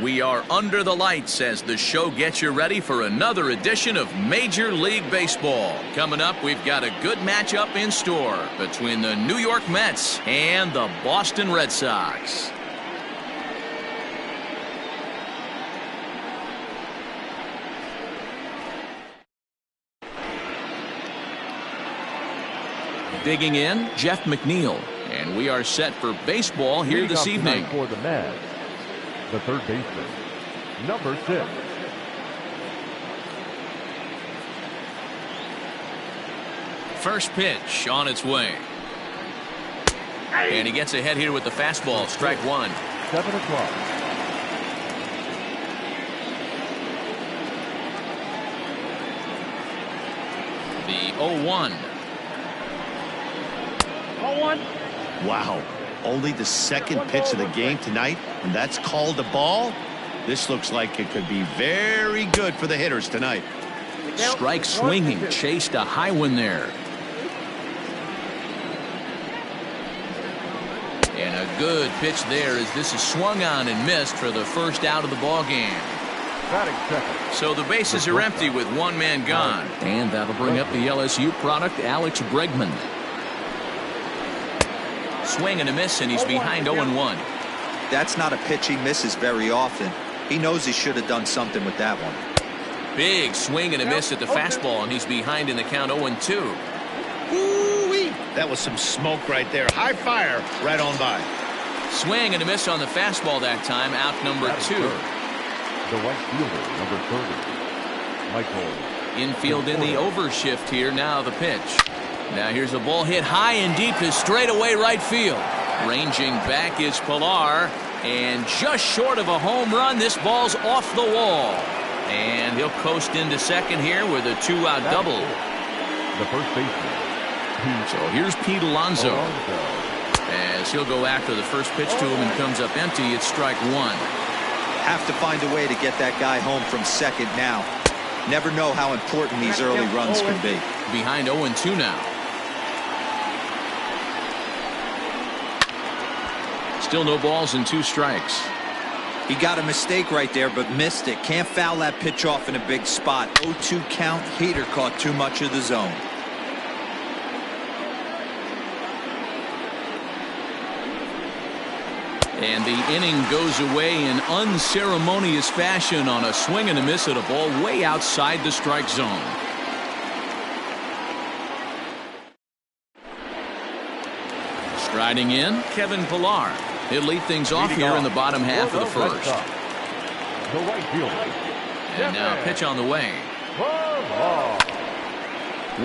We are under the lights as the show gets you ready for another edition of Major League Baseball. Coming up, we've got a good matchup in store between the New York Mets and the Boston Red Sox. Digging in, Jeff McNeil. And we are set for baseball here this evening. For the Mets, the third baseman, number 6. First pitch on its way. And he gets ahead here with the fastball. Strike one. 7 o'clock. The 0-1. 0-1. Wow, only the second pitch of the game tonight, and that's called a ball. This looks like it could be very good for the hitters tonight. Strike swinging, chased a high one there. And a good pitch there as this is swung on and missed for the first out of the ball game. So the bases are empty with one man gone. And that'll bring up the LSU product, Alex Bregman. Swing and a miss, and he's behind 0-1. That's not a pitch he misses very often. He knows he should have done something with that one. Big swing and a miss at the fastball, and he's behind in the count 0-2. Ooh-wee. That was some smoke right there. High fire right on by. Swing and a miss on the fastball that time, out number 2. The right fielder, number 30, Michael. Infield in the overshift here. Now the pitch. Now here's a ball hit high and deep to straightaway right field. Ranging back is Pilar, and just short of a home run, this ball's off the wall. And he'll coast into second here with a 2-out double. The first baseman. So here's Pete Alonso. As he'll go after the first pitch to him and comes up empty, it's strike one. Have to find a way to get that guy home from second now. Never know how important these early runs can be. Behind 0-2 now. Still no balls and 2 strikes. He got a mistake right there, but missed it. Can't foul that pitch off in a big spot. 0-2 count. Heater caught too much of the zone. And the inning goes away in unceremonious fashion on a swing and a miss at a ball way outside the strike zone. Striding in, Kevin Pilar. He'll lead things off here in the bottom half of the first. The right fielder. And now pitch on the way.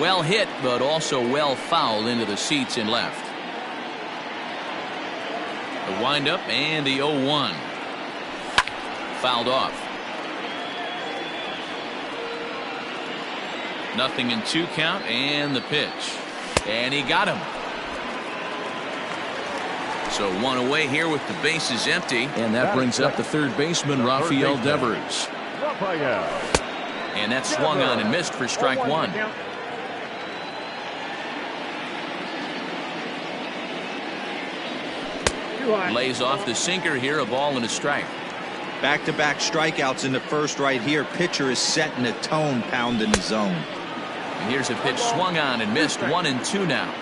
Well hit, but also well fouled into the seats in left. The windup and the 0-1. Fouled off. Nothing in 2 count and the pitch. And he got him. So one away here with the bases empty. And that brings up the third baseman, Rafael Devers. And that swung on and missed for strike one. Lays off the sinker here, a ball and a strike. Back-to-back strikeouts in the first right here. Pitcher is setting a tone, pounding the zone. And here's a pitch swung on and missed. 1-2 now.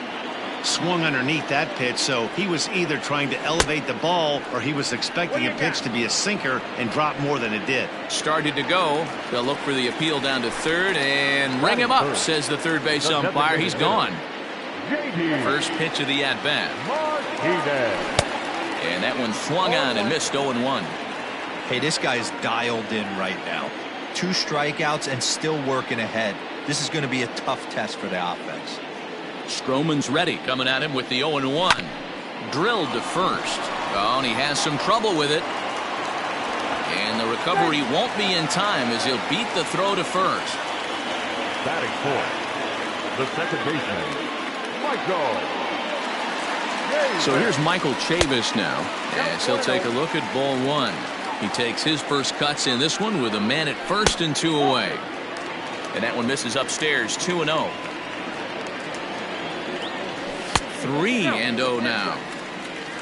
Swung underneath that pitch, so he was either trying to elevate the ball or he was expecting a pitch to be a sinker and drop more than it did. Started to go. They'll look for the appeal down to third and ring him up, says the third base umpire. He's gone. First pitch of the at-bat. And that one swung on and missed 0-1. Hey, this guy's dialed in right now. 2 strikeouts and still working ahead. This is going to be a tough test for the offense. Stroman's ready, coming at him with the 0-1. Drilled to first. Oh, and he has some trouble with it. And the recovery won't be in time as he'll beat the throw to first. Batting fourth, the second baseman, Michael. So here's Michael Chavis now, as he'll take a look at ball 1. He takes his first cuts in this one with a man at first and 2 away. And that one misses upstairs, 2-0. 3-0 now.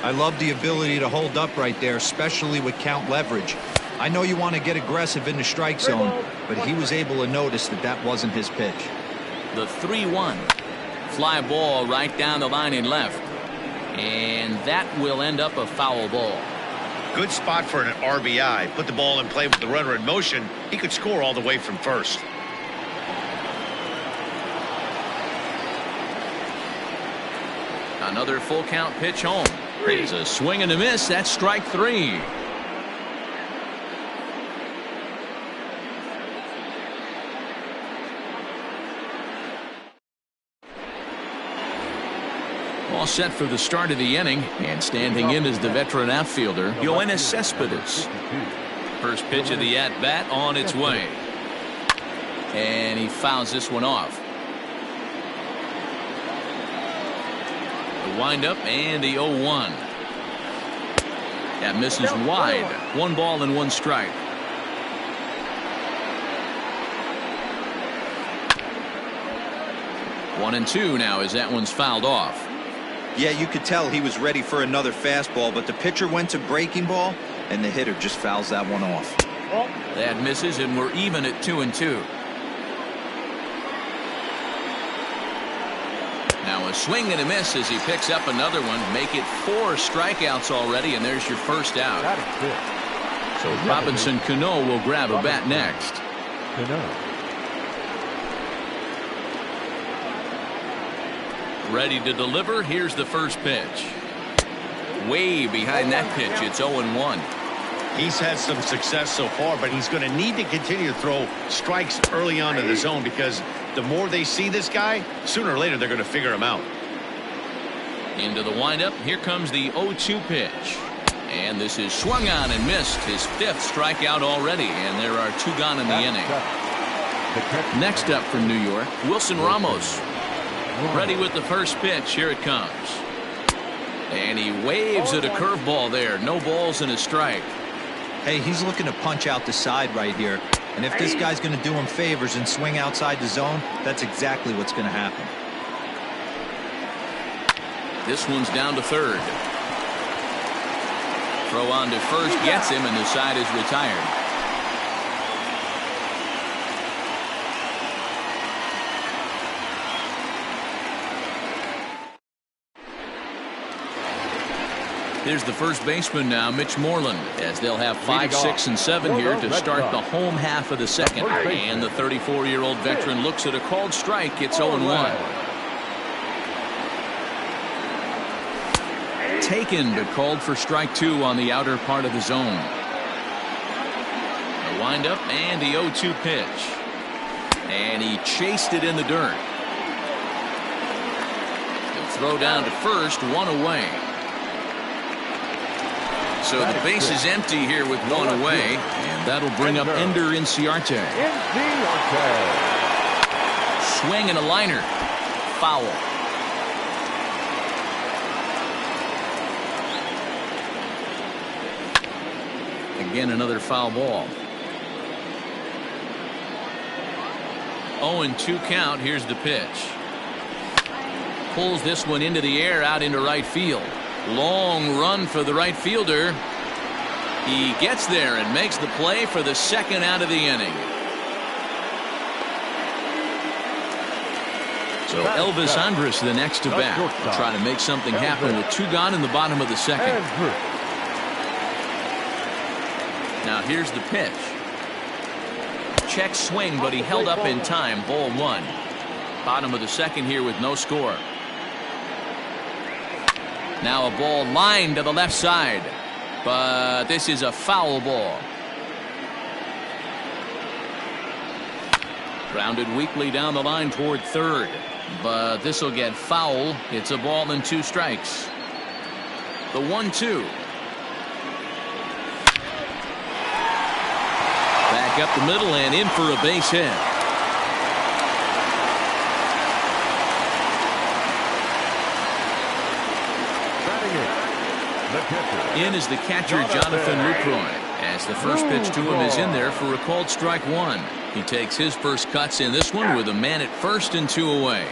I love the ability to hold up right there, especially with count leverage. I know you want to get aggressive in the strike zone, but he was able to notice that that wasn't his pitch. The 3-1. Fly ball right down the line and left. And that will end up a foul ball. Good spot for an RBI. Put the ball in play with the runner in motion. He could score all the way from first. Another full count pitch home. There's a swing and a miss. That's strike 3. All set for the start of the inning, and standing in is the veteran outfielder, Yoenis Cespedes. First pitch of the at-bat on its way. And he fouls this one off. The windup and the 0-1. That misses wide. 1 ball and 1 strike. One and 2 now as that one's fouled off. Yeah, you could tell he was ready for another fastball, but the pitcher went to breaking ball, and the hitter just fouls that one off. That misses, and we're even at 2 and 2. Now a swing and a miss as he picks up another one. Make it 4 strikeouts already, and there's your first out. So Robinson Cano will grab a bat next. Ready to deliver. Here's the first pitch. Way behind that pitch. It's 0-1. He's had some success so far, but he's going to need to continue to throw strikes early on in the zone, because the more they see this guy, sooner or later they're going to figure him out. Into the windup. Here comes the 0-2 pitch. And this is swung on and missed. His 5th strikeout already, and there are 2 gone in the inning. Next up from New York, Wilson Ramos. Ready with the first pitch. Here it comes. And he waves at a curveball there. No balls and a strike. Hey, he's looking to punch out the side right here. And if this guy's going to do him favors and swing outside the zone, that's exactly what's going to happen. This one's down to third. Throw on to first gets him, and the side is retired. Here's the first baseman now, Mitch Moreland, as they'll have 5, 6, and 7 here to start the home half of the second. And the 34-year-old veteran looks at a called strike. It's 0-1. Taken, but called for strike 2 on the outer part of the zone. The windup and the 0-2 pitch. And he chased it in the dirt. The throw down to first, 1 away. So the base is empty here with 1 away, and that'll bring up Ender Inciarte. Swing and a liner. Foul. Again, another foul ball. 0-2 count. Here's the pitch. Pulls this one into the air, out into right field. Long run for the right fielder. He gets there and makes the play for the 2nd out of the inning. So Elvis Andrus the next to bat. Will try to make something happen with 2 gone in the bottom of the 2nd. Now here's the pitch. Check swing, but he held up in time. Ball 1. Bottom of the 2nd here with no score. Now a ball lined to the left side, but this is a foul ball. Grounded weakly down the line toward third, but this will get foul. It's a ball and 2 strikes. The 1-2. Back up the middle and in for a base hit. In is the catcher, Jonathan Lucroy, as the first pitch to him is in there for a called strike 1. He takes his first cuts in this one with a man at first and 2 away.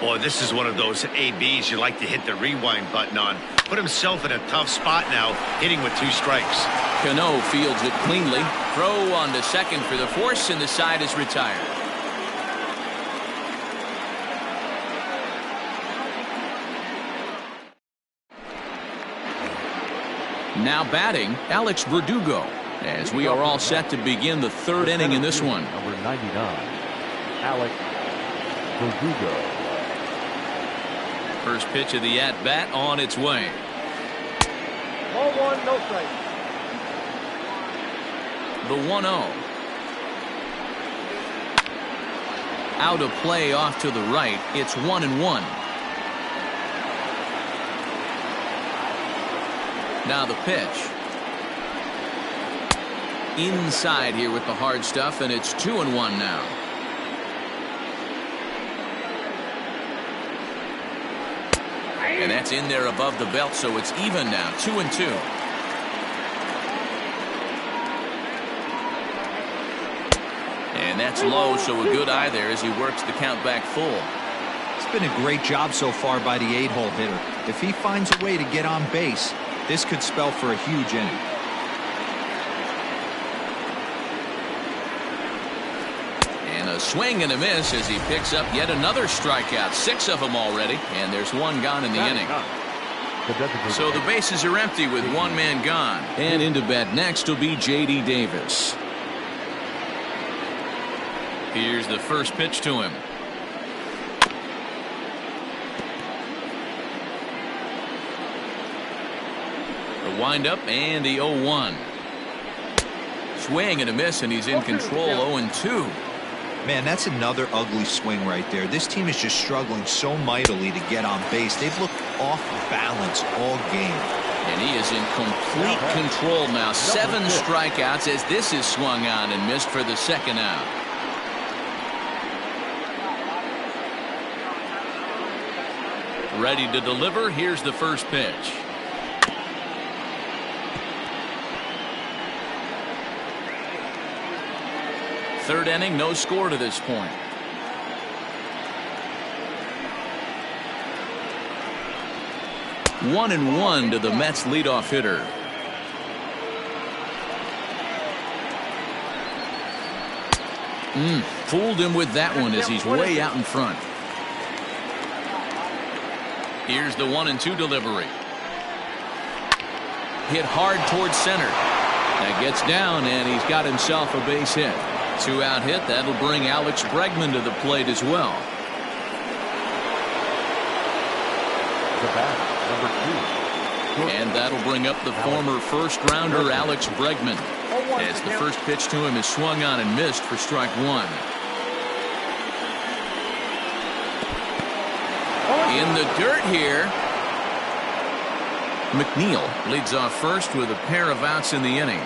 Boy, this is one of those ABs you like to hit the rewind button on. Put himself in a tough spot now, hitting with 2 strikes. Cano fields it cleanly. Throw on to second for the force, and the side is retired. Now batting, Alex Verdugo, as we are all set to begin the 3rd inning in this one. Number 99, Alex Verdugo. First pitch of the at-bat on its way. Ball 1, no strike. The 1-0. Out of play off to the right. It's 1-1. Now the pitch. Inside here with the hard stuff, and it's 2-1 now. And that's in there above the belt, so it's even now, 2-2. And that's low, so a good eye there as he works the count back full. It's been a great job so far by the 8-hole hitter. If he finds a way to get on base, this could spell for a huge inning. And a swing and a miss as he picks up yet another strikeout. 6 of them already, and there's 1 gone in the inning. So the bases are empty with 1 man gone. And into bat next will be J.D. Davis. Here's the first pitch to him. The windup and the 0-1. Swing and a miss, and he's in control. 0-2. Man, that's another ugly swing right there. This team is just struggling so mightily to get on base. They've looked off balance all game. And he is in complete control now. 7 strikeouts as this is swung on and missed for the 2nd out. Ready to deliver. Here's the first pitch. Third inning, no score to this point. One and one to the Mets leadoff hitter. Fooled him with that one as he's way out in front. Here's the 1-2 delivery. Hit hard towards center. That gets down, and he's got himself a base hit. 2-out hit. That'll bring Alex Bregman to the plate as well. The bat, number 2. And that'll bring up the former first-rounder Alex Bregman, as the first pitch to him is swung on and missed for strike 1. In the dirt here. McNeil leads off first with a pair of outs in the inning.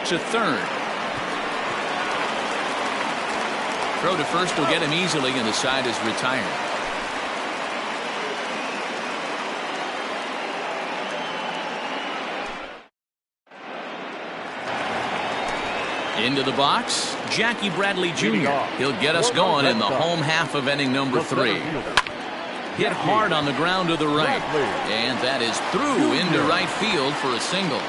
To third. Throw to first will get him easily, and the side is retired. Into the box, Jackie Bradley Jr. He'll get us going in the home half of inning number 3. Hit hard on the ground to the right, and that is through into right field for a single.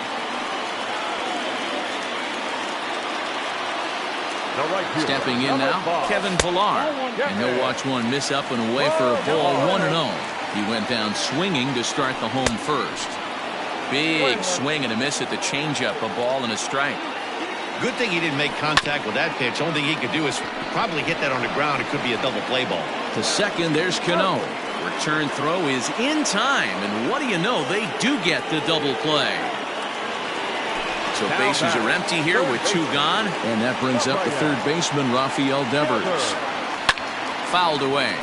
Stepping in now, Kevin Pillar, and he'll watch one miss up and away for a ball. 1-0. He went down swinging to start the home first. Big swing and a miss at the changeup, a ball and a strike. Good thing he didn't make contact with that pitch. Only thing he could do is probably hit that on the ground. It could be a double play ball. To second, there's Cano. Return throw is in time, and what do you know? They do get the double play. So bases are empty here with 2 gone, and that brings up the third baseman, Rafael Devers. Fouled away.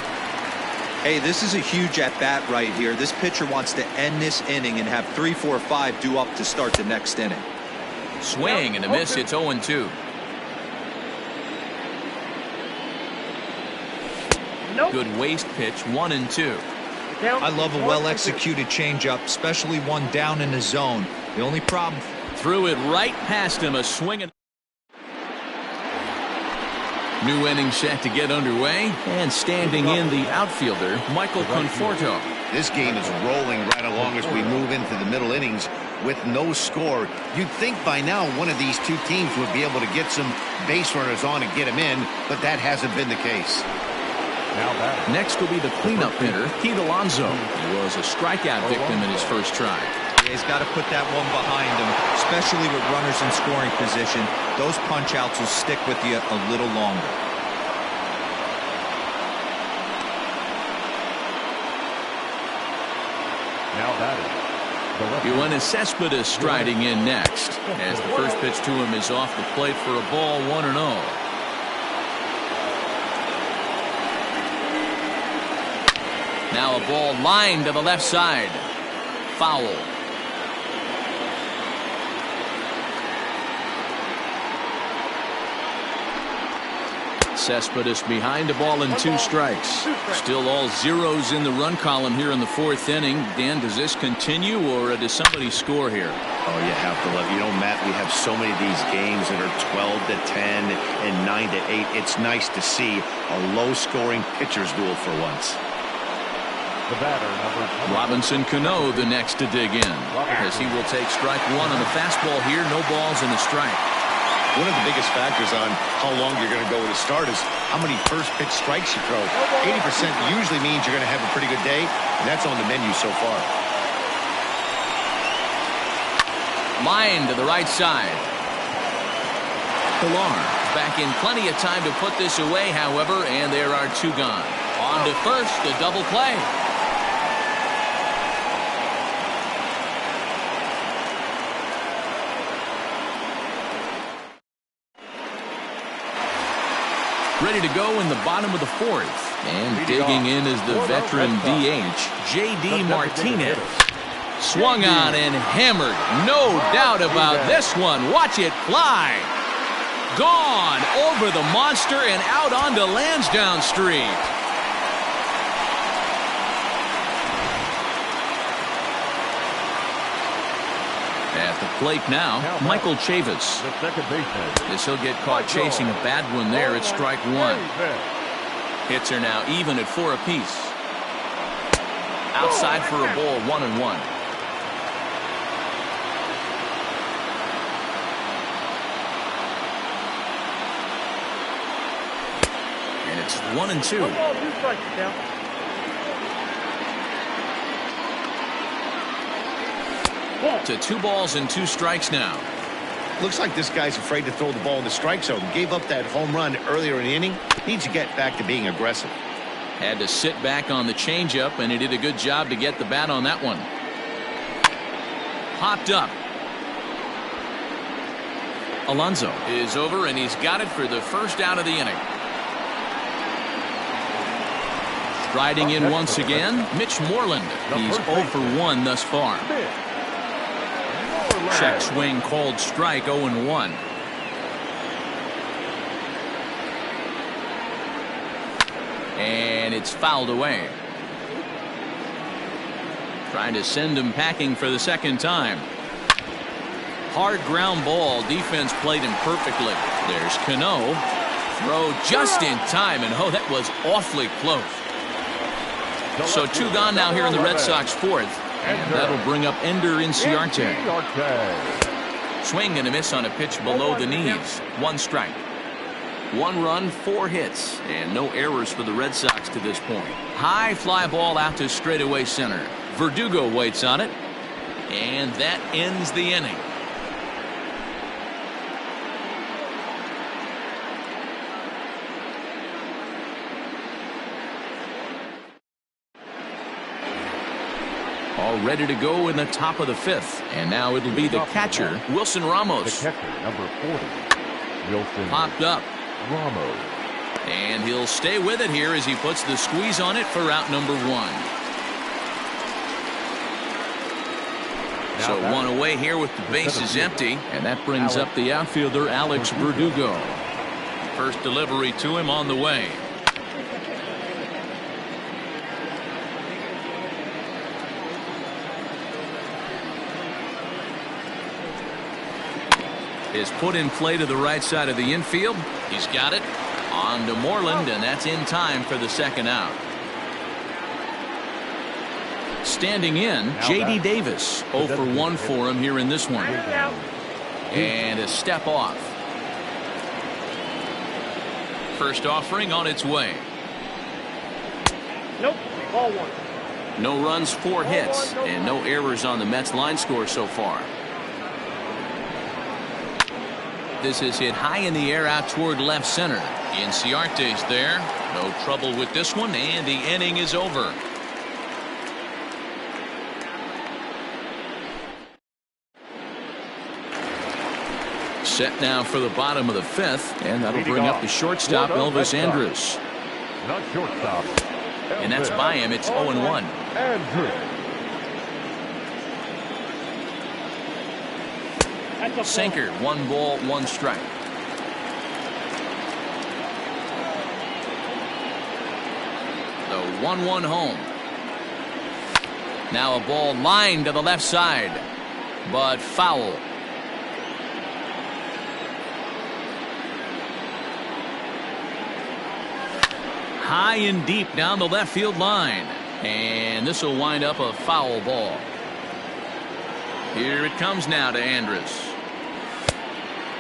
Hey, this is a huge at-bat right here. This pitcher wants to end this inning and have 3, 4, 5 due up to start the next inning. Swing and a miss. It's 0-2. Good waste pitch. 1-2. I love a well-executed changeup, especially one down in the zone. The only problem. Threw it right past him. A swing and New inning set to get underway, and standing in the outfielder, Michael Conforto. This game is rolling right along as we move into the middle innings with no score. You'd think by now one of these two teams would be able to get some base runners on and get them in, but that hasn't been the case. Next will be the cleanup hitter, Pete Alonso. He was a strikeout victim in his first try. Yeah, he's got to put that one behind him, especially with runners in scoring position. Those punch-outs will stick with you a little longer. Now batting. Yoenis Cespedes striding in next, as the first pitch to him is off the plate for a ball, 1-0. Now a ball lined to the left side. Foul. Cespedes behind a ball and 2 strikes. Still all zeros in the run column here in the 4th inning. Dan, does this continue, or does somebody score here? Oh, you have to love. You know, Matt, we have so many of these games that are 12-10 and 9-8. It's nice to see a low-scoring pitcher's duel for once. The batter, number 2. Robinson Cano the next to dig in, as he will take strike 1 on the fastball here. No balls and a strike. One of the biggest factors on how long you're going to go with a start is how many first pitch strikes you throw. 80% usually means you're going to have a pretty good day, and that's on the menu so far. Line to the right side. Pilar back in plenty of time to put this away, however, and there are 2 gone. On to first, a double play. Ready to go in the bottom of the 4th. And digging in is the veteran DH, J.D. Martinez. Swung on and hammered. No doubt about this one. Watch it fly. Gone over the monster and out onto Lansdowne Street. At the plate now, Michael Chavis. The second baseman. This he'll get caught chasing a bad one there. It's strike 1. Hits are now even at 4 apiece. Outside for a ball, 1-1. And it's 1-2. 1 ball, 2 strikes now. To 2 balls and 2 strikes now. Looks like this guy's afraid to throw the ball in the strike zone. Gave up that home run earlier in the inning. Needs to get back to being aggressive. Had to sit back on the changeup, and he did a good job to get the bat on that one. Popped up. Alonso is over, and he's got it for the first out of the inning. Striding in once again, Mitch Moreland. He's 0 for 1 thus far. Check swing called strike, 0-1. And it's fouled away. Trying to send him packing for the second time. Hard ground ball. Defense played him perfectly. There's Cano. Throw just in time, and oh, that was awfully close. So 2 gone now here in the Red Sox 4th. And that'll bring up Ender Inciarte. Swing and a miss on a pitch below the knees. 1 strike. 1 run, 4 hits, and no errors for the Red Sox to this point. High fly ball out to straightaway center. Verdugo waits on it, and that ends the inning. All ready to go in the top of the 5th. And now it'll be the catcher, Wilson Ramos. The catcher, number 40. Wilson Popped up. Ramos. And he'll stay with it here as he puts the squeeze on it for out number 1. So 1 away here with the bases empty. And that brings up the outfielder, Alex Verdugo. First delivery to him on the way. Is put in play to the right side of the infield. He's got it. On to Moreland, and that's in time for the second out. Standing in, J.D. Davis. 0 for 1 for him here in this one. And a step off. First offering on its way. Nope. Ball 1. No runs, 4 hits, and no errors on the Mets line score so far. This is hit high in the air out toward left center. Inciarte's there. No trouble with this one, and the inning is over. Set now for the bottom of the 5th, and that'll bring up the shortstop, Elvis Andrus. Not shortstop. And that's by him. It's 0-1. Sinker, 1 ball, 1 strike. The 1-1 home. Now a ball lined to the left side, but foul. High and deep down the left field line, and this will wind up a foul ball. Here it comes now to Andrus.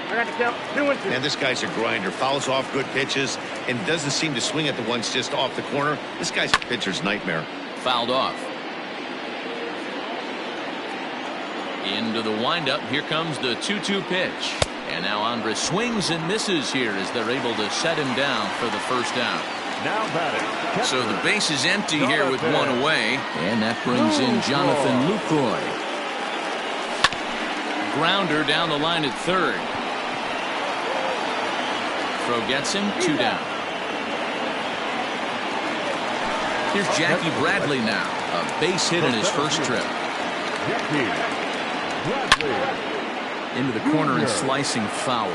I got the count. 2 and 2. And this guy's a grinder. Fouls off good pitches and doesn't seem to swing at the ones just off the corner. This guy's a pitcher's nightmare. Fouled off. Into the windup. Here comes the 2-2 pitch. And now Andrus swings and misses here as they're able to set him down for the first out. Now batting. So the base is empty here with 1 away. And that brings in Jonathan Lucroy. Grounder down the line at third. Throw gets him, 2 down. Here's Jackie Bradley now. A base hit in his first trip. Into the corner and slicing foul.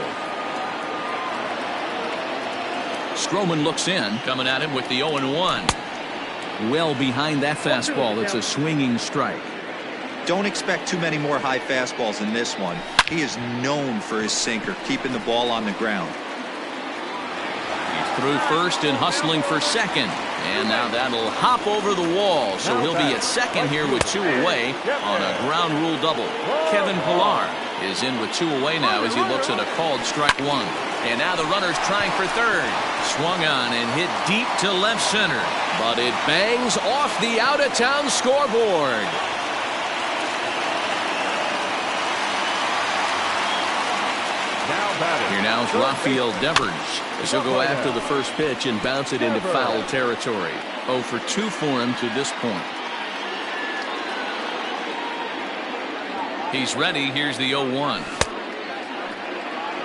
Stroman looks in, coming at him with the 0-1. Well behind that fastball. It's a swinging strike. Don't expect too many more high fastballs in this one. He is known for his sinker, keeping the ball on the ground. He's through first and hustling for second. And now that'll hop over the wall. So he'll be at second here with 2 away on a ground rule double. Kevin Pillar is in with 2 away now as he looks at a called strike 1. And now the runner's trying for third. Swung on and hit deep to left center. But it bangs off the out-of-town scoreboard. Here now is Rafael Devers as he'll go after the first pitch and bounce it into foul territory. 0 for 2 for him to this point. He's ready. Here's the 0-1.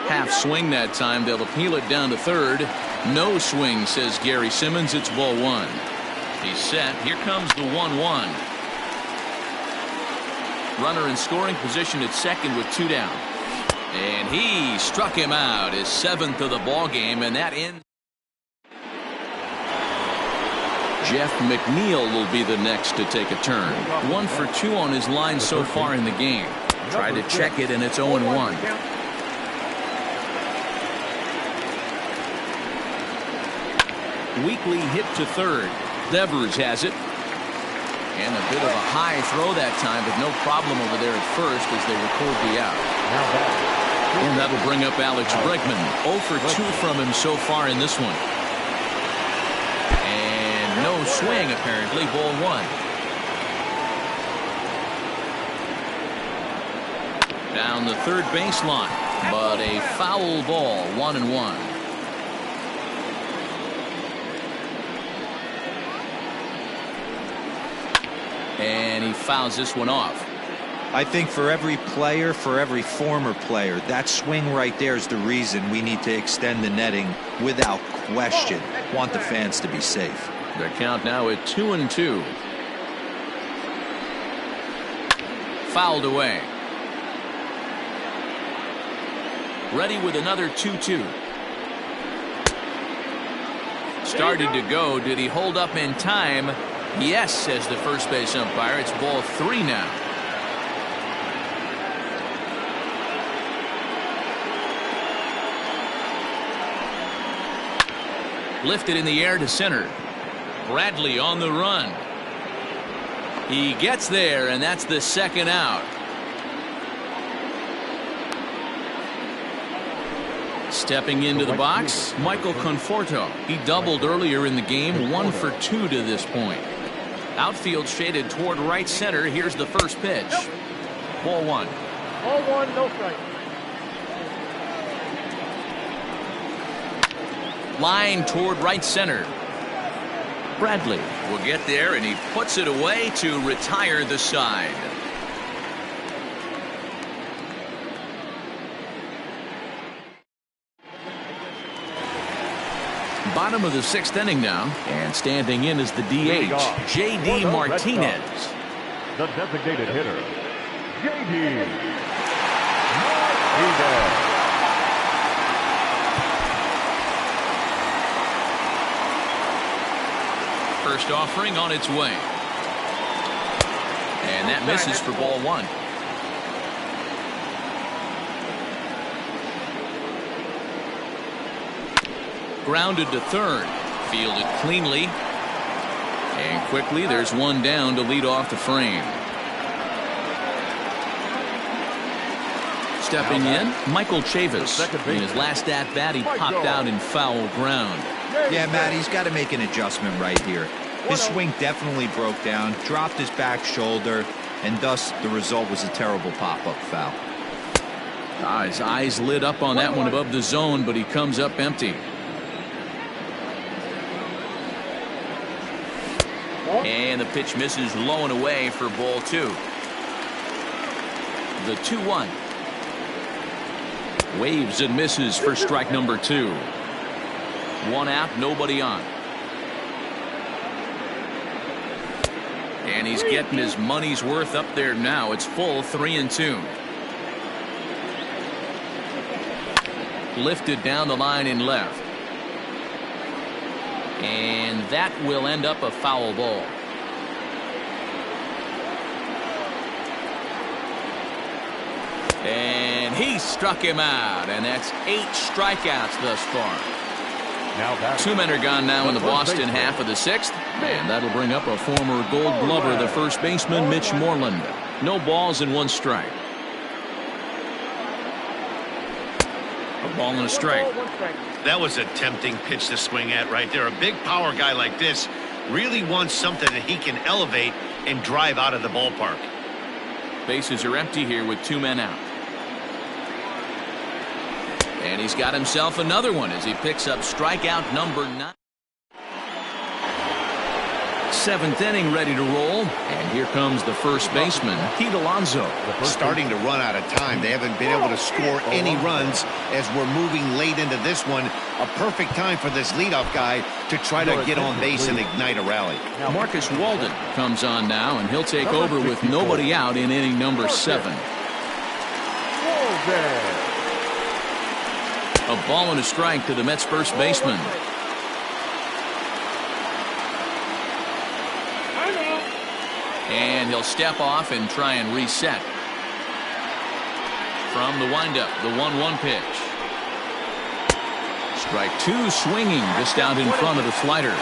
Half swing that time. They'll appeal it down to third. No swing, says Gary Simmons. It's ball 1. He's set. Here comes the 1-1. Runner in scoring position at second with 2 down. And he struck him out, his 7th of the ball game, and that ends. Jeff McNeil will be the next to take a turn. 1 for 2 on his line so far in the game. Tried to check it, and it's 0-1. Weekly hit to third. Devers has it. And a bit of a high throw that time, but no problem over there at first as they record the out. And that'll bring up Alex Bregman. 0 for 2 from him so far in this one. And no swing, apparently. Ball 1. Down the third baseline, but a foul ball. 1-1. And he fouls this one off. I think for every player, for every former player, that swing right there is the reason we need to extend the netting without question. Want the fans to be safe. Their count now at 2-2. Fouled away. Ready with another 2-2. Started to go. Did he hold up in time? Yes, says the first base umpire. It's ball 3 now. Lifted in the air to center. Bradley on the run. He gets there, and that's the second out. Stepping into the box, Michael Conforto. He doubled earlier in the game, 1 for 2 to this point. Outfield shaded toward right center. Here's the first pitch. Ball 1. Ball 1, no strike. Line toward right center. Bradley will get there, and he puts it away to retire the side. Bottom of the 6th inning now, and standing in is the DH, J.D. Martinez. The designated hitter, J.D. Martinez. First offering on its way. And that misses for ball 1. Grounded to third. Fielded cleanly. And quickly there's one down to lead off the frame. Stepping in, Michael Chavis. In his last at-bat, he popped out in foul ground. Yeah, Matt, he's got to make an adjustment right here. His swing definitely broke down, dropped his back shoulder, and thus the result was a terrible pop-up foul. His eyes lit up on that one above the zone, but he comes up empty. And the pitch misses low and away for ball 2. The 2-1. Waves and misses for strike number 2. 1 out, nobody on. And he's getting his money's worth up there now. It's full 3-2. Lifted down the line in left. And that will end up a foul ball. And he struck him out, and that's 8 strikeouts thus far. Now 2 men are gone now in the Boston half of the 6th, and that'll bring up a former Gold Glover, the first baseman, Mitch Moreland. No balls and 1 strike. A ball and a strike. That was a tempting pitch to swing at right there. A big power guy like this really wants something that he can elevate and drive out of the ballpark. Bases are empty here with 2 men out. And he's got himself another one as he picks up strikeout number 9. 7th inning ready to roll. And here comes the first baseman, Pete Alonso. Starting to run out of time. They haven't been able to score any runs as we're moving late into this one. A perfect time for this leadoff guy to try to get on base and ignite a rally. Marcus Walden comes on now, and he'll take over with nobody out in inning number 7. A ball and a strike to the Mets first baseman. And he'll step off and try and reset. From the windup, the 1-1 pitch. Strike 2 swinging just out in front of the slider.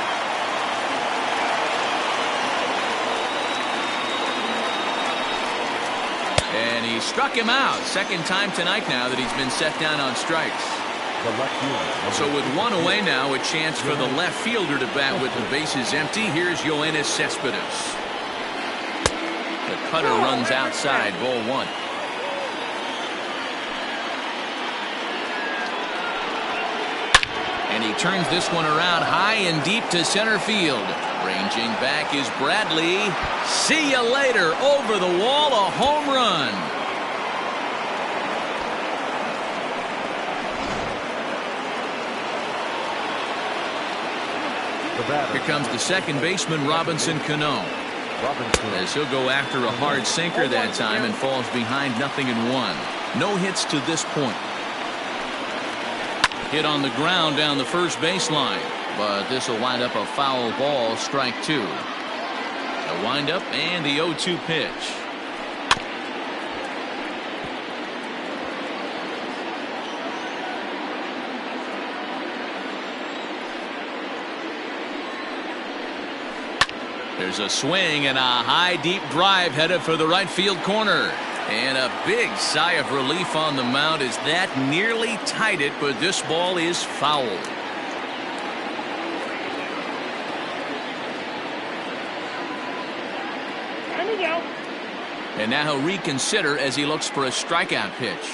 And he struck him out. Second time tonight now that he's been set down on strikes. So with 1 away now, a chance for the left fielder to bat with the bases empty. Here's Yoenis Cespedes. The cutter runs outside, ball 1. And he turns this one around high and deep to center field. Ranging back is Bradley. See you later. Over the wall, a home run. Here comes the second baseman, Robinson Cano. As he'll go after a hard sinker that time and falls behind 0-1. No hits to this point. Hit on the ground down the first baseline, but this will wind up a foul ball, strike 2. A windup and the 0-2 pitch. There's a swing and a high deep drive headed for the right field corner. And a big sigh of relief on the mound as that nearly tied it, but this ball is fouled. And now he'll reconsider as he looks for a strikeout pitch.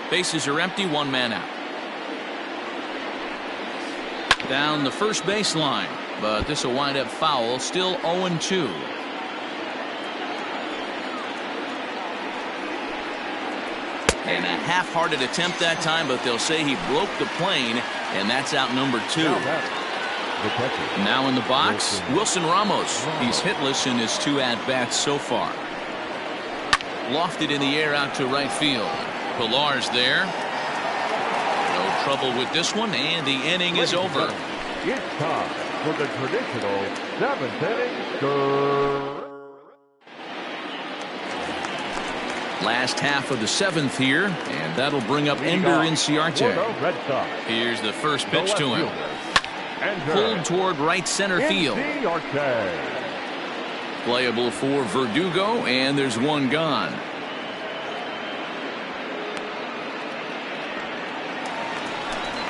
Bases are empty, one man out. Down the first baseline, but this will wind up foul, still 0-2. And a half-hearted attempt that time, but they'll say he broke the plane, and that's out number 2. Now in the box, Wilson Ramos. He's hitless in his 2 at-bats so far. Lofted in the air out to right field. Pilar's there. No trouble with this one, and the inning is over. It's time for the traditional 7th inning. Last half of the 7th here, and that'll bring up Ender Inciarte. Here's the first pitch to him. Pulled toward right center field. Playable for Verdugo, and there's one gone.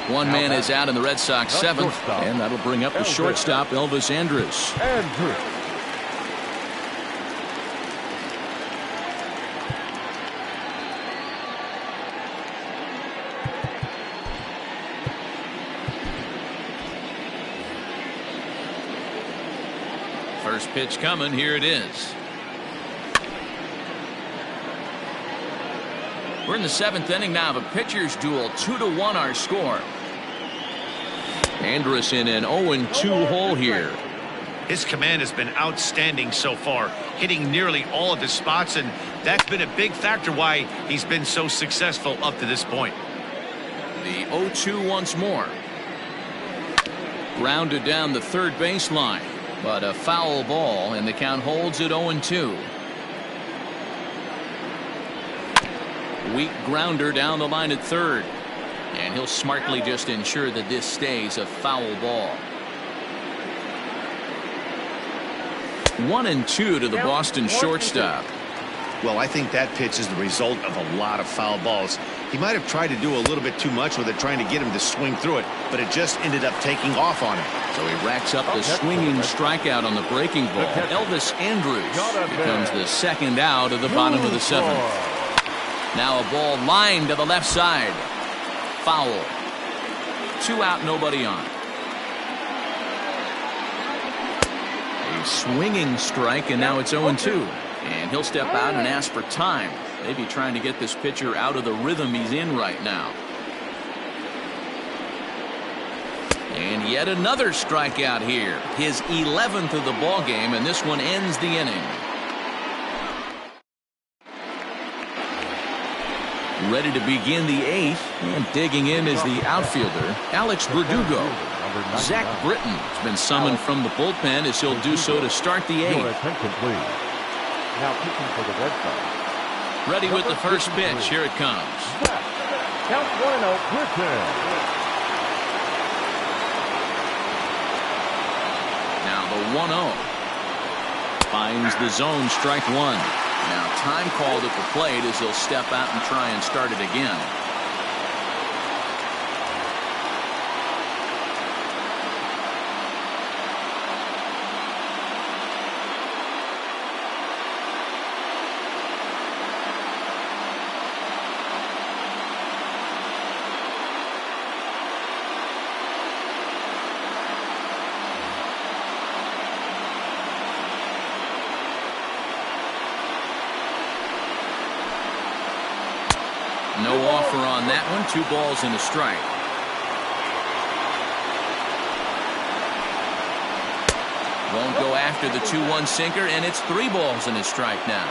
One man is out in the Red Sox 7th, and that'll bring up the shortstop, Elvis Andrus. First pitch coming. Here it is. We're in the 7th inning now of a pitcher's duel. 2-1 our score. Andrus in an 0-2 hole here. His command has been outstanding so far, hitting nearly all of his spots, and that's been a big factor why he's been so successful up to this point. The 0-2 once more. Grounded down the third baseline, but a foul ball, and the count holds at 0-2. Weak grounder down the line at third, and he'll smartly just ensure that this stays a foul ball. 1-2 to the Boston shortstop. Well, I think that pitch is the result of a lot of foul balls. He might have tried to do a little bit too much with it, trying to get him to swing through it, but it just ended up taking off on him. So he racks up the swinging strikeout on the breaking ball. Elvis Andrus becomes the second out of the bottom of the 7th. Now a ball lined to the left side. Foul. 2 out, nobody on. A swinging strike, and now it's 0-2. And he'll step out and ask for time. Maybe trying to get this pitcher out of the rhythm he's in right now. And yet another strikeout here. His 11th of the ball game, and this one ends the inning. Ready to begin the 8th, and digging in is the outfielder, Alex Verdugo. Zach Britton's been summoned from the bullpen as he'll do so to start the 8th. Now pitching for the Red Sox. Ready with the first pitch. Here it comes. Count 1-0, Britton. Now the 1-0. Finds the zone, strike 1. Now time called at the plate as he'll step out and try and start it again. No offer on that one. 2 balls and a strike. Won't go after the 2-1 sinker, and it's 3 balls and a strike now.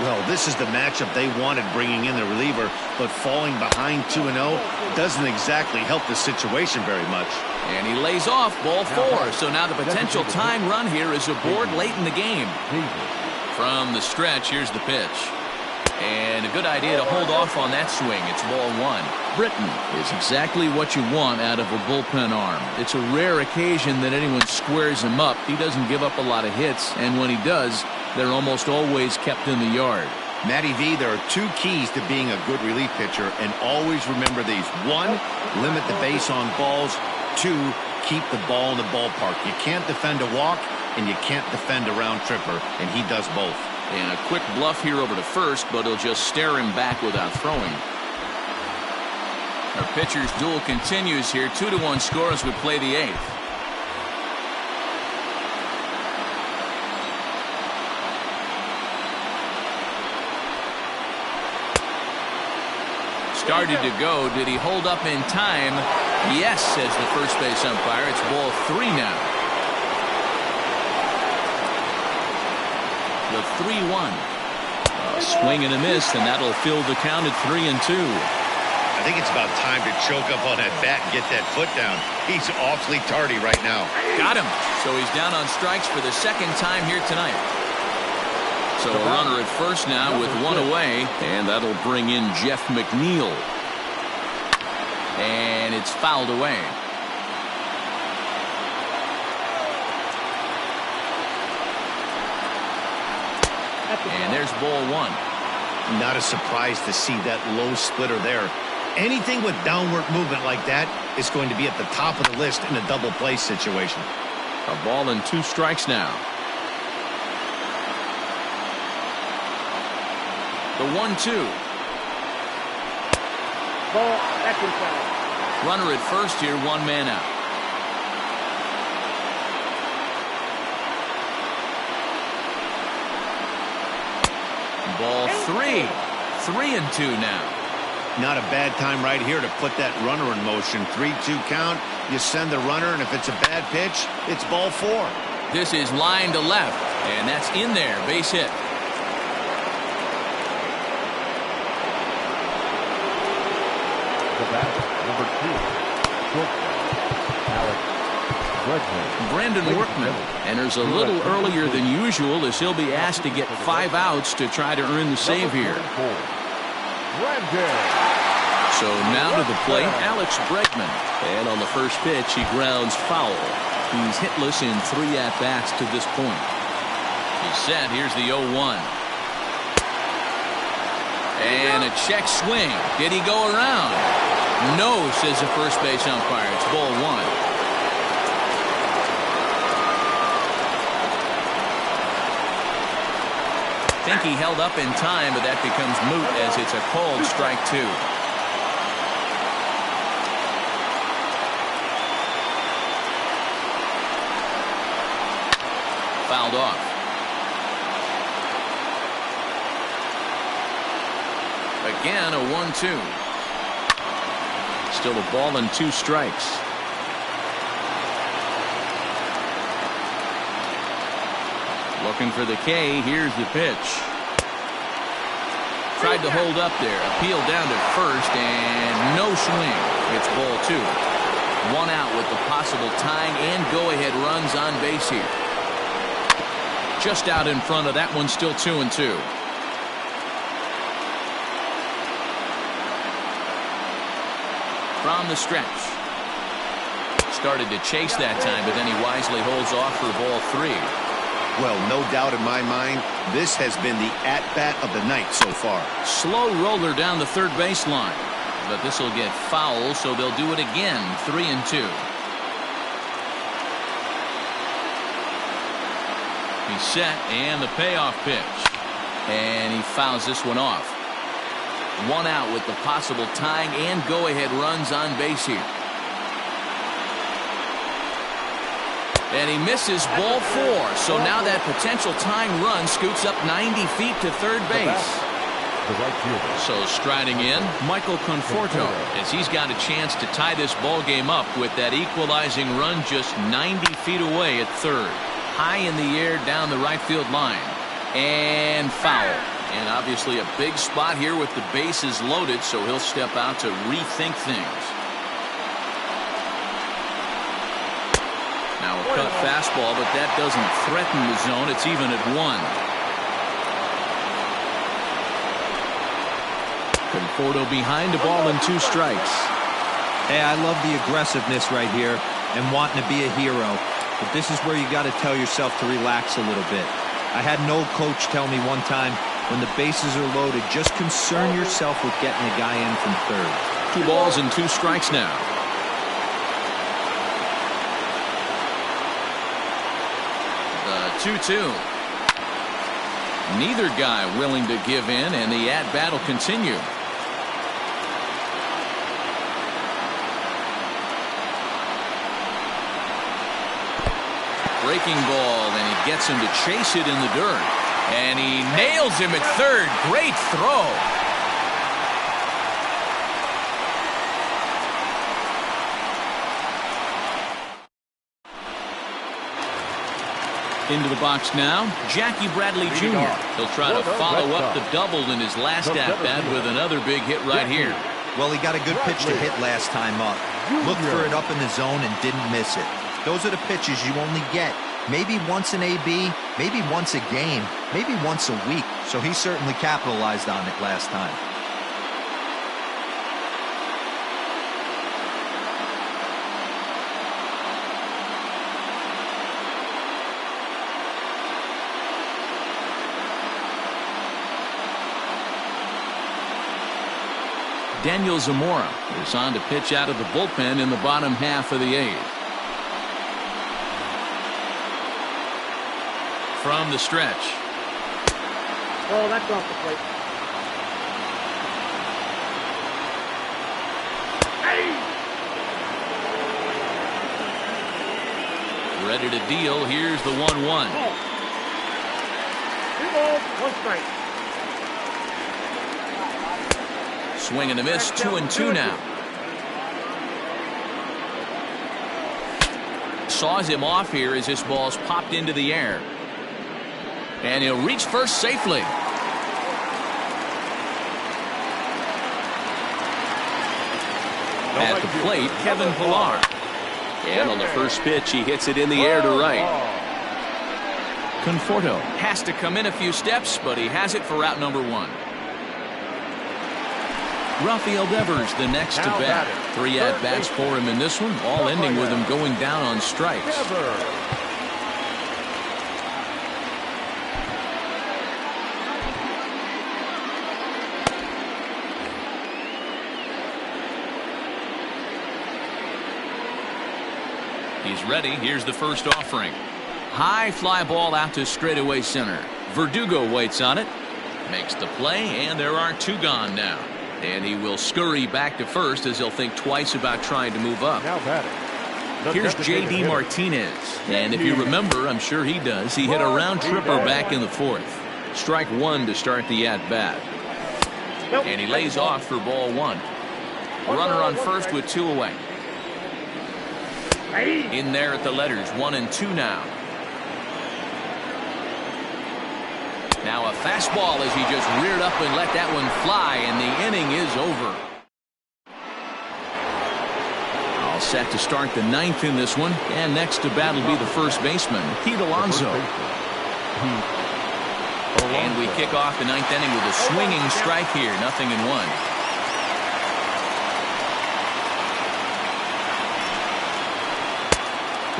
Well, this is the matchup they wanted, bringing in the reliever, but falling behind 2-0 doesn't exactly help the situation very much. And he lays off, ball 4. So now the potential time run here is aboard late in the game. From the stretch, here's the pitch. And a good idea to hold off on that swing. It's ball 1. Britton is exactly what you want out of a bullpen arm. It's a rare occasion that anyone squares him up. He doesn't give up a lot of hits, and when he does, they're almost always kept in the yard. Matty V, there are two keys to being a good relief pitcher, and always remember these. One, limit the base on balls. Two, keep the ball in the ballpark. You can't defend a walk, and you can't defend a round tripper, and he does both. And a quick bluff here over to first, but he'll just stare him back without throwing. Our pitcher's duel continues here. 2-1 score as we play the 8th. Started to go. Did he hold up in time? Yes, says the first base umpire. It's ball 3 now. The 3-1. A swing and a miss, and that'll fill the count at 3-2. I think it's about time to choke up on that bat and get that foot down. He's awfully tardy right now. Got him. So he's down on strikes for the second time here tonight. So a runner at first now with 1 away, and that'll bring in Jeff McNeil. And it's fouled away. And there's ball 1. Not a surprise to see that low splitter there. Anything with downward movement like that is going to be at the top of the list in a double play situation. A ball and 2 strikes now. The 1-2. Ball, second foul. Runner at first here, 1 man out. Ball 3. 3-2 now. Not a bad time right here to put that runner in motion. 3-2 count. You send the runner, and if it's a bad pitch, it's ball 4. This is line to left, and that's in there. Base hit. The bat, number 2, shortstop, Brandon Workman enters a little earlier than usual as he'll be asked to get 5 outs to try to earn the save here. So now to the plate, Alex Bregman. And on the first pitch, he grounds foul. He's hitless in 3 at-bats to this point. He's set. Here's the 0-1. And a check swing. Did he go around? No, says the first base umpire. It's ball 1. I think he held up in time, but that becomes moot as it's a called strike 2. Fouled off. Again, a 1-2. Still a ball and 2 strikes. Looking for the K. Here's the pitch. Tried to hold up there. Appeal down to first, and no swing. It's ball 2. 1 out with the possible tying and go-ahead runs on base here. Just out in front of that one, still 2-2. From the stretch. Started to chase that time, but then he wisely holds off for ball 3. Well, no doubt in my mind, this has been the at-bat of the night so far. Slow roller down the third baseline. But this will get foul, so they'll do it again. 3-2. He's set, and the payoff pitch. And he fouls this one off. 1 out with the possible tying and go-ahead runs on base here. And he misses ball 4. So now that potential tying run scoots up 90 feet to third base. So striding in, Michael Conforto, as he's got a chance to tie this ball game up with that equalizing run just 90 feet away at third. High in the air down the right field line. And foul. And obviously a big spot here with the bases loaded, so he'll step out to rethink things. Now a cut fastball, but that doesn't threaten the zone. It's even at 1. Conforto behind a ball and 2 strikes. Hey, I love the aggressiveness right here and wanting to be a hero. But this is where you got to tell yourself to relax a little bit. I had an old coach tell me one time, when the bases are loaded, just concern yourself with getting the guy in from third. 2 balls and 2 strikes now. The 2-2. Neither guy willing to give in, and the at-bat will continue. Breaking ball, and he gets him to chase it in the dirt. And he nails him at third. Great throw. Into the box now, Jackie Bradley Jr. He'll try to follow up the double in his last at-bat with another big hit right here. Well, he got a good pitch to hit last time up. Looked for it up in the zone and didn't miss it. Those are the pitches you only get. Maybe once an AB, maybe once a game, maybe once a week. So he certainly capitalized on it last time. Daniel Zamora is on to pitch out of the bullpen in the bottom half of the 8th. From the stretch. Oh, that's off the plate. Ready to deal. Here's the 1-1. 2 balls, 1 strike. Swing and a miss. 2-2 now. Saws him off here as this ball's popped into the air. And he'll reach first safely. At the plate, Kevin Pillar. And on the first pitch, he hits it in the air to right. Conforto has to come in a few steps, but he has it for out number 1. Rafael Devers the next to bat. 3 at-bats for him in this one, all ending with him going down on strikes. He's ready. Here's the first offering. High fly ball out to straightaway center. Verdugo waits on it. Makes the play, and there are 2 gone now. And he will scurry back to first as he'll think twice about trying to move up. Here's J.D. Martinez. And if you remember, I'm sure he does, he hit a round tripper back in the 4th. Strike 1 to start the at-bat. And he lays off for ball 1. Runner on first with 2 away. In there at the letters, 1-2 now. Now a fastball as he just reared up and let that one fly, and the inning is over. All set to start the 9th in this one, and next to bat will be the first baseman, Pete Alonso. And we kick off the 9th inning with a swinging strike here, 0-1.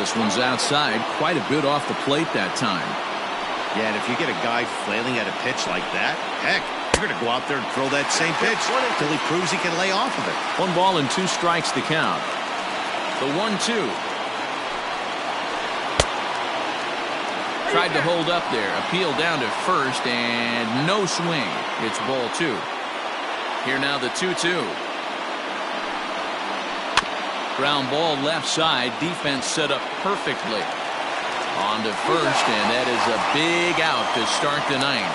This one's outside, quite a bit off the plate that time. Yeah, and if you get a guy flailing at a pitch like that, heck, you're going to go out there and throw that same pitch until he proves he can lay off of it. 1 ball and 2 strikes the count. The 1-2. Tried to hold up there. Appeal down to first, and no swing. It's ball 2. Here now the 2-2. Ground ball left side. Defense set up perfectly. On to first, and that is a big out to start the 9th.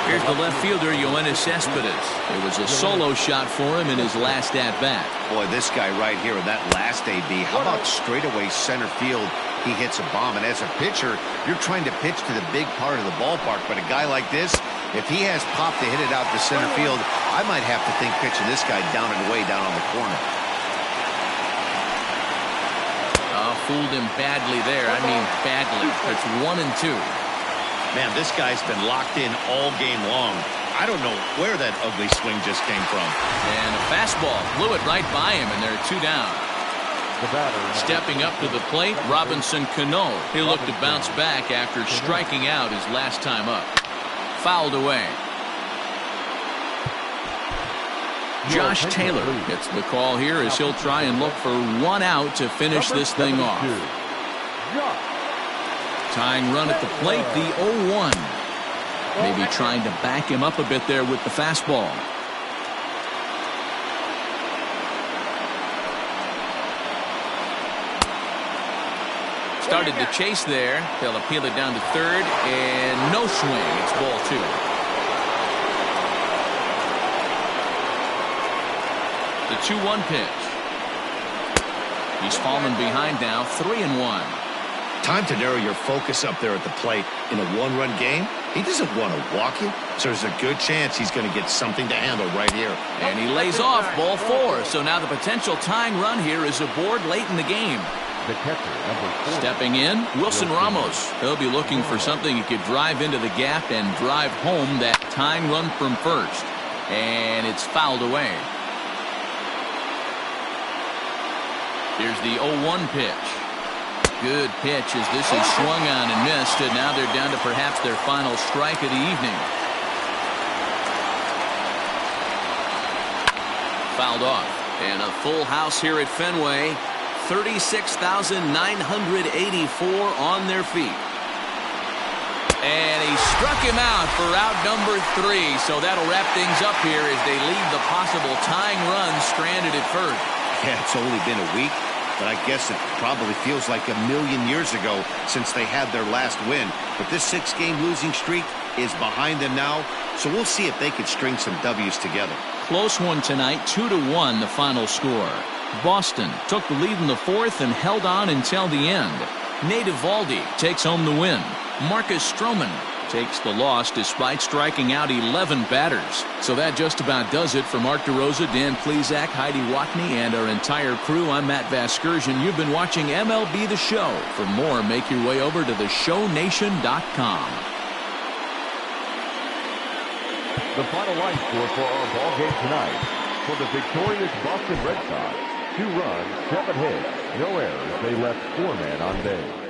Here's the left fielder, Yoenis Cespedes. It was a solo shot for him in his last at-bat. Boy, this guy right here in that last AB, how about straightaway center field? He hits a bomb, and as a pitcher, you're trying to pitch to the big part of the ballpark, but a guy like this, if he has pop to hit it out to center field, I might have to think pitching this guy down and away down on the corner. Fooled him badly there. I mean badly. It's 1-2. Man, this guy's been locked in all game long. I don't know where that ugly swing just came from. And a fastball blew it right by him, and they're 2 down. The batter. Stepping up to the plate, Robinson Cano. He'll look to bounce back after striking out his last time up. Fouled away. Josh Taylor gets the call here as he'll try and look for 1 out to finish this thing off. Tying run at the plate, the 0-1. Maybe trying to back him up a bit there with the fastball. Started to chase there. They'll appeal it down to third, and no swing. It's ball 2. The 2-1 pitch. He's fallen behind now, 3-1. Time to narrow your focus up there at the plate. In a 1-run game, he doesn't want to walk you, so there's a good chance he's going to get something to handle right here. And he lays off ball 4. So now the potential tying run here is aboard late in the game. The catcher, number 4. Stepping in, Wilson Ramos. He'll be looking for something he could drive into the gap and drive home that tying run from first. And it's fouled away. Here's the 0-1 pitch. Good pitch as this is swung on and missed, and now they're down to perhaps their final strike of the evening. Fouled off. And a full house here at Fenway. 36,984 on their feet. And he struck him out for out number 3. So that'll wrap things up here as they leave the possible tying run stranded at first. Yeah, it's only been a week, but I guess it probably feels like a million years ago since they had their last win. But this 6-game losing streak is behind them now, so we'll see if they can string some W's together. Close one tonight, 2-1 the final score. Boston took the lead in the 4th and held on until the end. Nate Eovaldi takes home the win. Marcus Stroman takes the loss despite striking out 11 batters. So that just about does it for Mark DeRosa, Dan Plesac, Heidi Watney, and our entire crew. I'm Matt Vasgersian. You've been watching MLB The Show. For more, make your way over to theshownation.com. The final line score for our ball game tonight. For the victorious Boston Red Sox, 2 runs, 7 hits, no errors. They left 4 men on base.